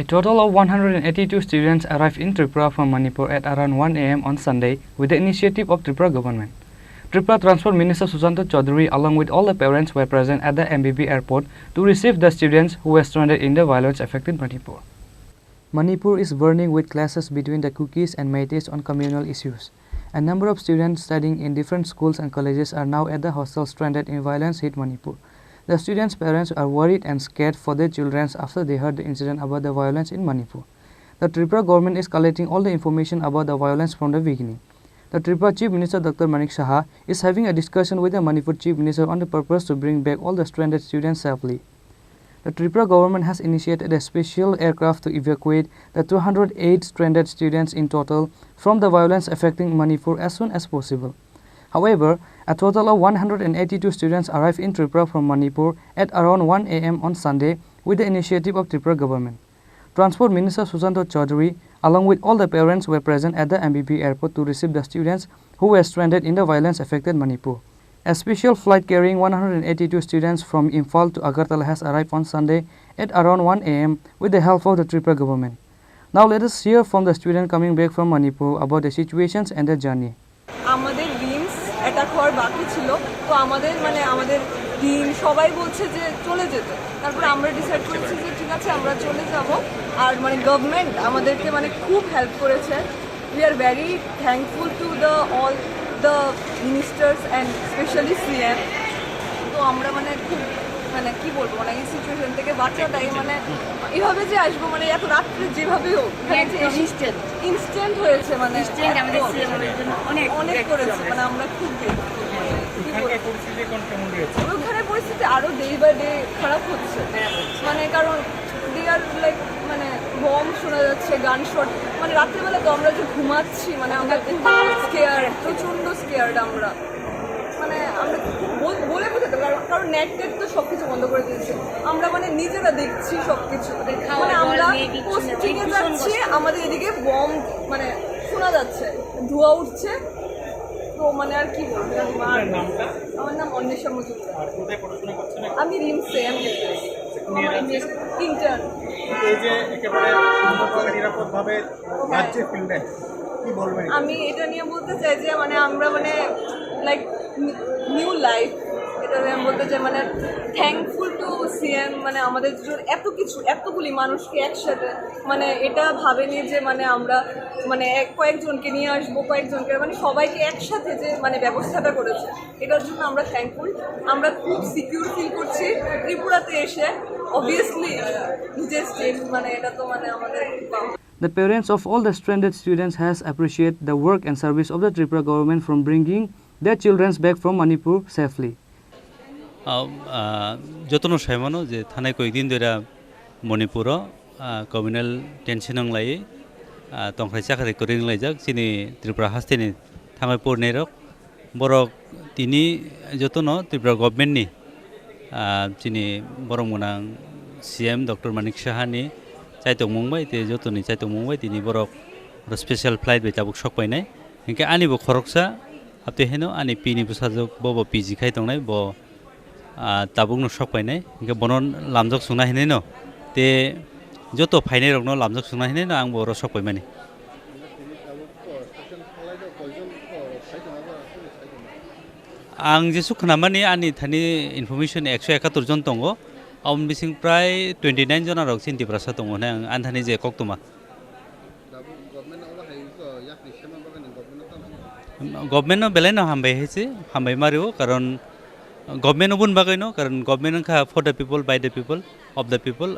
A total of 182 students arrived in Tripura from Manipur at around 1 a.m. on Sunday with the initiative of Tripura Government. Tripura Transport Minister Susanto Chaudhary along with all the parents were present at the MBB airport to receive the students who were stranded in the violence-affected Manipur. Manipur is burning with clashes between the Kukis and Meiteis on communal issues. A number of students studying in different schools and colleges are now at the hostel stranded in violence-hit Manipur. The students' parents are worried and scared for their children after they heard the incident about the violence in Manipur. The Tripura government is collecting all the information about the violence from the beginning. The Tripura Chief Minister Dr. Manik Saha is having a discussion with the Manipur Chief Minister on the purpose to bring back all the stranded students safely. The Tripura government has initiated a special aircraft to evacuate the 208 stranded students in total from the violence affecting Manipur as soon as possible. However, a total of 182 students arrived in Tripura from Manipur at around 1 a.m. on Sunday with the initiative of Tripura government. Transport Minister Susanto Chaudhary along with all the parents were present at the MBB airport to receive the students who were stranded in the violence-affected Manipur. A special flight carrying 182 students from Imphal to Agartala has arrived on Sunday at around 1 a.m. with the help of the Tripura government. Now let us hear from the student coming back from Manipur about the situations and their journey. আমাদের dreams এটা হওয়ার বাকি ছিল, তো আমাদের team সবাই বলছে যে চলে যেতে। তারপরে আমরা ডিসাইড করেছি যে ঠিক আছে আমরা চলে যাব। আর গভর্নমেন্ট আমাদেরকে খুব হেল্প করেছে। We are very thankful to all the ministers and specially CM. তো আমরা খুব কি বলবো এই সিচুয়েশন থেকে বাঁচাটাই এভাবে যে আসবো এত রাত্রে যেভাবে হোক ইনস্ট্যান্ট হয়েছে অনেক করেছে আমরা খুব ওখানে পরিস্থিতি আরো ডে বাই ডে খারাপ হচ্ছে কারণ দে আর লাইক বম শোনা যাচ্ছে গান শট রাত্রিবেলা তো আমরা যে ঘুমাচ্ছি আমরা স্কেয়ার্ড প্রচন্ড স্কেয়ার্ড আমরা আমরা বলে বোঝাতে কারণ নেট তো সবকিছু বন্ধ করে দিয়েছে আমরা নিজেরা দেখছি সবকিছু আমরা থেকে যাচ্ছি আমাদের এদিকে বম শোনা যাচ্ছে ধোঁয়া উঠছে তো আর কি বলবো আমার নাম অন্বেষা মজুমদার আমি রিমসে ইন্টার্ন আমি এটা নিয়ে বলতে চাই যে আমরা লাইক নিউ লাইফ এটা আমি বলতে চাই থ্যাঙ্কফুল টু সিএম আমাদের এতগুলি মানুষকে একসাথে এটা ভাবেনি যে আমরা কয়েকজনকে নিয়ে আসবো কয়েকজনকে সবাইকে একসাথে যে ব্যবস্থাটা করেছে এটার জন্য আমরা থ্যাঙ্কফুল। আমরা খুব সিকিউর ফিল করছি ত্রিপুরাতে এসে। অবভিয়াসলি নিজের স্টেট এটা তো আমাদের। The parents of all the stranded students has appreciated the work and service of the Tripura government from bringing their children back from Manipur safely. যতন সাইমানো যে থানায় কয়েকদিন ধরে মণিপুর কমিউনাল টেনশন লাই তংখাই চাকরি করে লাইজাক চিনি ত্রিপুরা হাস্তেনি থাঙাই পড়নেরক বরক তিনি যতন ত্রিপুরা গভর্নমেন্টনি চিনি বরং মোনাং সিএম ডক্টর মানিক সাহানি চাইতং মুম্বাই তে যতনি চাইতং মুম্বাই তিনি বরক স্পেশাল ফ্লাইট বে চাবুক সক পাইনাই ইনকে আনিবো খরকসা আপনি হেন আনি পিনি বুসাজক বব পিজি খাই তংনাই ব তাবুকনো সক পাইনাই ইনকে বনন লামজক সুনা হিনাই ন তে যত ফাইনাই রকনো লামজক সুনা হিনাই ন আং বড় সক পাইমানি आं जेसु खोनामानि आंनि थानि इनफरमेशन 171 जन दङ आउन बिसिं प्राय 29 जन आरो सिन्टिप्रासा दङ ने आं आन्थानि जे कक्तमा गभर्नमेन्ट बेलायनो हामबाय हेसे हामबाय मारियो कारण गभर्नमेन्ट बुन बागैनो कारण गभर्नमेन्ट खा for the people by the people of the people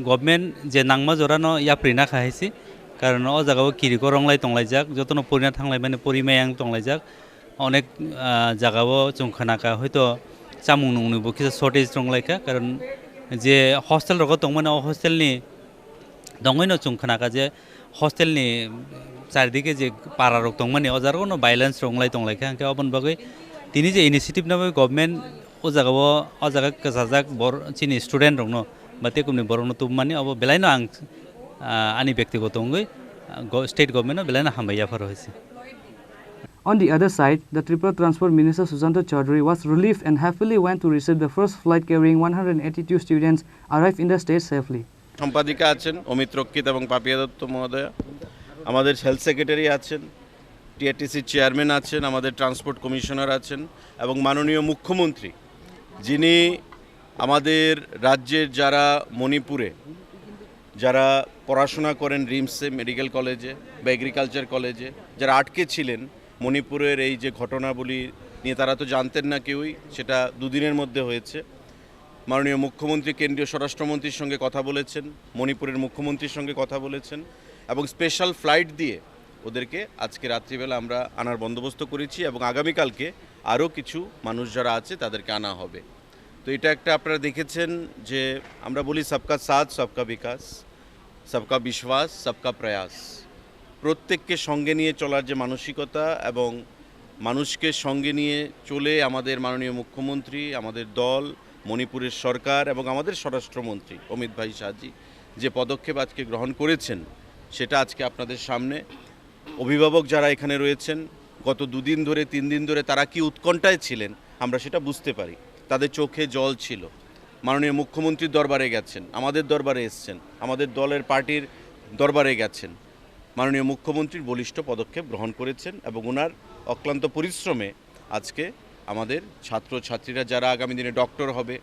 government जे नांगमा जरानो याप्रिना खा हेसे कारण अ जागाव किरि करंलाय तंलाय जाक जतनो परिना थांलाय माने परिमायां तंलाय जाक अनेक জায়গাও जों खोनाका হয়তো চামুং नंनिबो किसा शर्टेज दंलायका कारण जे हस्टेल रग दंमोन हस्टेलनि दंगैनो जों खोनाका जे हस्टेलनि चारिदिके जे पारा रग दंमोन अजारगनो भाइलेंस रंलाय दंलायका अंके अबन बागै तिनि जे इनिशिएटिभ नाबो गभर्नमेन्ट ओ जागा कसाजाक बर चिनि स्टुडेन्ट रंनो बाते कुमनि बरनो तुमानि अब बेलायनो आं आनि व्यक्तिगत दंगै स्टेट गभर्नमेन्ट बेलायनो हामबाय याफार होइसे। On the other side, the Tripura Transport Minister Susanto Chaudhary was relieved and happily went to receive the first flight carrying 182 students arrived in the state safely. সম্পাদিকা আছেন অমিত রক্ষিত এবং পাপিয়া দত্ত মহোদয়া, আমাদের হেলথ সেক্রেটারি আছেন, টিআরটিসির chairman আছেন, আমাদের transport commissioner আছেন এবং মাননীয় মুখ্যমন্ত্রী, যিনি আমাদের রাজ্যের যারা মণিপুরে যারা পড়াশোনা করেন রিমসে মেডিকেল কলেজে বা এগ্রিকালচার কলেজে, যারা আটকে ছিলেন মণিপুরের এই যে ঘটনাবলী নিয়ে, তারা তো জানতেন না কেউই, সেটা দুদিনের মধ্যে হয়েছে। মাননীয় মুখ্যমন্ত্রী কেন্দ্রীয় স্বরাষ্ট্রমন্ত্রীর সঙ্গে কথা বলেছেন, মণিপুরের মুখ্যমন্ত্রীর সঙ্গে কথা বলেছেন এবং স্পেশাল ফ্লাইট দিয়ে ওদেরকে আজকে রাত্রিবেলা আমরা আনার বন্দোবস্ত করেছি এবং আগামীকালকে আরও কিছু মানুষ যারা আছে তাদেরকে আনা হবে। তো এটা একটা আপনারা দেখেছেন যে আমরা বলি সবকা সাথ সবকা বিকাশ, সবকা বিশ্বাস সবকা প্রয়াস, প্রত্যেককে সঙ্গে নিয়ে চলার যে মানসিকতা এবং মানুষকে সঙ্গে নিয়ে চলে আমাদের মাননীয় মুখ্যমন্ত্রী, আমাদের দল, মণিপুরের সরকার এবং আমাদের স্বরাষ্ট্রমন্ত্রী অমিত ভাই শাহজি যে পদক্ষেপ আজকে গ্রহণ করেছেন, সেটা আজকে আপনাদের সামনে। অভিভাবক যারা এখানে রয়েছেন গত 2 দিন ধরে 3 দিন ধরে তারা কি উৎকণ্ঠায় ছিলেন আমরা সেটা বুঝতে পারি, তাদের চোখে জল ছিল। মাননীয় মুখ্যমন্ত্রীর দরবারে গেছেন, আমাদের দরবারে এসছেন, আমাদের দলের পার্টির দরবারে গেছেন, মাননীয় মুখ্যমন্ত্রীর বলিষ্ঠ পদক্ষেপ গ্রহণ করেছেন এবং ওনার অক্লান্ত পরিশ্রমে আজকে আমাদের ছাত্রছাত্রীরা যারা আগামী দিনে ডক্টর হবে,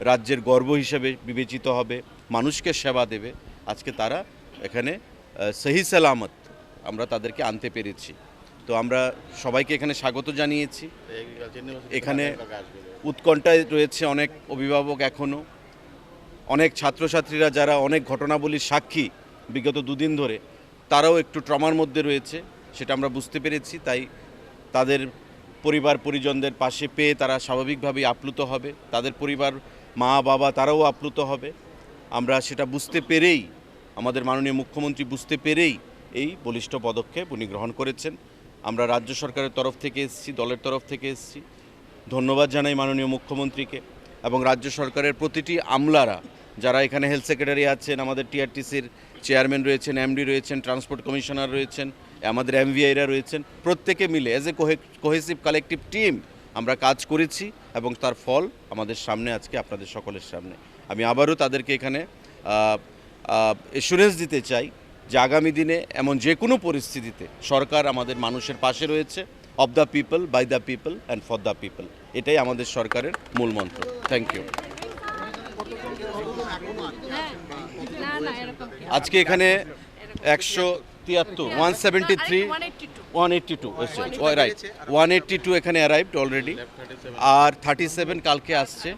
রাজ্যের গর্ব হিসেবে বিবেচিত হবে, মানুষকে সেবা দেবে, আজকে তারা এখানে সহি সালামত আমরা তাদেরকে আনতে পেরেছি। তো আমরা সবাইকে এখানে স্বাগত জানিয়েছি। এখানে উৎকণ্ঠায় রয়েছে অনেক অভিভাবক, এখনও অনেক ছাত্রছাত্রীরা যারা অনেক ঘটনাবলীর সাক্ষী বিগত 2 দিন ধরে, তারাও একটু ট্রমার মধ্যে রয়েছে, সেটা আমরা বুঝতে পেরেছি। তাই তাদের পরিবার পরিজনদের পাশে পেয়ে তারা স্বাভাবিকভাবেই আপ্লুত হবে, তাদের পরিবার মা বাবা তারাও আপ্লুত হবে। আমরা সেটা বুঝতে পেরেই, আমাদের মাননীয় মুখ্যমন্ত্রী বুঝতে পেরেই এই বলিষ্ঠ পদক্ষেপ উনি গ্রহণ করেছেন। আমরা রাজ্য সরকারের তরফ থেকে এসেছি, দলের তরফ থেকে এসেছি, ধন্যবাদ জানাই মাননীয় মুখ্যমন্ত্রীকে এবং রাজ্য সরকারের প্রতিটি আমলারা যারা এখানে হেলথ সেক্রেটারি আছেন, আমাদের টিআরটিসির চেয়ারম্যান রয়েছেন, এমডি রয়েছেন, ট্রান্সপোর্ট কমিশনার রয়েছেন, আমাদের এমভিআইরা রয়েছেন, প্রত্যেকে মিলে as a cohesive collective team আমরা কাজ করেছি এবং তার ফল আমাদের সামনে আজকে আপনাদের সকলের সামনে। আমি আবারও তাদেরকে এখানে এসুরেন্স দিতে চাই যে আগামী দিনে এমন যে কোনো পরিস্থিতিতে সরকার আমাদের মানুষের পাশে রয়েছে, of the people, by the people and for the people, এটাই আমাদের সরকারের মূল মন্ত্র। Thank you. আজকে এখানে 173 173 182 রাইট 182 এখানে অ্যারাইভড অলরেডি, আর 37 কালকে আসছে।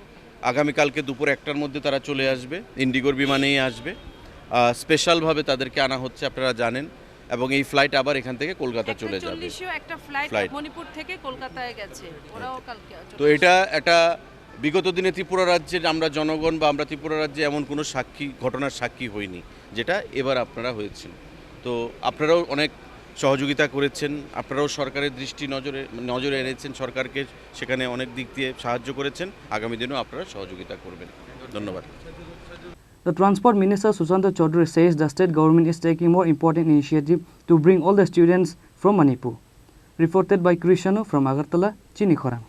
আগামীকালকে দুপুর 1টার মধ্যে তারা চলে আসবে, ইন্ডিগোর বিমানেই আসবে। স্পেশালভাবে তাদেরকে আনা হচ্ছে, আপনারা জানেন, এবং এই ফ্লাইট আবার এখান থেকে কলকাতা চলে যাবে। একটা ফ্লাইট মণিপুর থেকে কলকাতায় গেছে, ওরাও কালকে। তো এটা একটা বিগত দিনে ত্রিপুরা রাজ্যের আমরা জনগণ বা আমরা ত্রিপুরা রাজ্যে এমন কোনো ঘটনার সাক্ষী হইনি, যেটা এবার আপনারা হয়েছেন। তো আপনারাও অনেক সহযোগিতা করেছেন, আপনারাও সরকারের দৃষ্টি নজরে এনেছেন, সরকারকে সেখানে অনেক দিক দিয়ে সাহায্য করেছেন, আগামী দিনেও আপনারা সহযোগিতা করবেন। ধন্যবাদ। The Transport Minister Sushanta Chaudhary says the state government is taking more important initiative to bring all the students from Manipur. Reported by Krishanu from Agartala, Chini, Khorang.